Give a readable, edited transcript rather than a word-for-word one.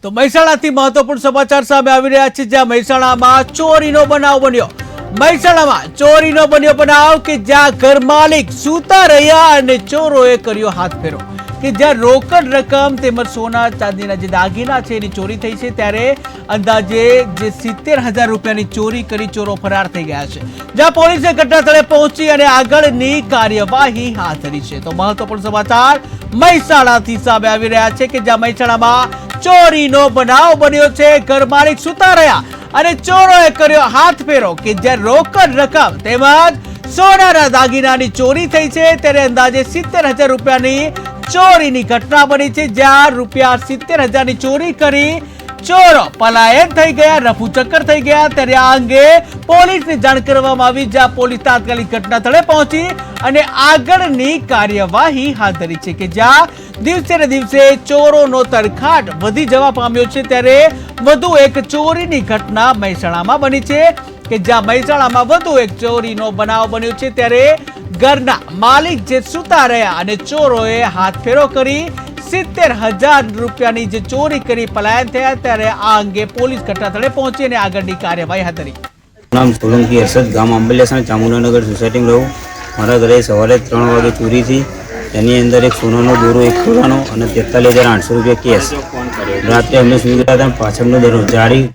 તો મહેસાણાથી મહત્વપૂર્ણ સમાચાર સામે આવી રહ્યા છે, જ્યાં મહેસાણામાં ચોરીનો બનાવ બન્યો। મહેસાણામાં ચોરીનો બન્યો બનાવ કે જ્યાં ઘર માલિક સૂતા રહ્યા અને ચોરોએ કર્યો હાથફેરો કે જ્યાં રોકડ રકમ તેમજ સોના ચાંદીના જે દાગીના છે એની ચોરી થઈ છે, ત્યારે અંદાજે જે 70,000 રૂપિયાની ચોરી કરી ચોરો ફરાર થઈ ગયા છે, જ્યાં પોલીસે ઘટનાસ્થળે પહોંચી અને આગળની કાર્યવાહી હાથ ધરી છે। તો મહત્વપૂર્ણ સમાચાર મહેસાણાથી સામે આવી રહ્યા છે કે જ્યાં મહેસાણામાં ચોરીનો બનાવ બન્યો છે। ઘર માલિક સૂતા રહ્યા અને ચોરોએ કર્યો હાથફેરો કે જ્યાં રોકડ રકમ તેમજ સોનાના દાગીનાની ચોરી થઈ છે, ત્યારે અંદાજે 70,000 રૂપિયાની ચોરીની ઘટના બની છે, જ્યાં રૂપિયા 70,000ની ચોરી કરી ચોરો પલાયન થઈ ગયા, રફુચક્કર થઈ ગયા। ત્યારે આ અંગે પોલીસને જાણ કરવામાં આવી, જ્યાં પોલીસ તાત્કાલિક ઘટના સ્થળે પહોંચી અને આગળની કાર્યવાહી હાથ ધરી છે કે જ્યાં દિવસે ને દિવસે ચોરોનો તરખાટ વધી જવા પામ્યો છે। ત્યારે વધુ એક ચોરીની ઘટના મહેસાણામાં બની છે કે જ્યાં મહેસાણામાં વધુ એક ચોરીનો બનાવ બન્યો છે, ત્યારે ઘરના માલિક જે સૂતા રહ્યા અને ચોરોએ હાથફેરો કરી 70,000 રૂપિયાની જે ચોરી કરી પલાયન થયા। ત્યારે આ અંગે પોલીસ ઘટનાસ્થળે પહોંચી અને આગળની કાર્યવાહી હાથ ધરી। નામ સોલંકી હર્ષદ, ગામ આંબલિયાસણ, ચામુંડાનગર સોસાયટીમાં રહું। મારા ઘરે સવારે 3 વાગે ચોરી થઈ, તેની અંદર એક સોનાનો દોરો, એક તોલાનો અને 43,800 રૂપિયા કેશ। રાત્રે અમે સુઈ ગયા હતા, પાછળનો દરવાજો જાળી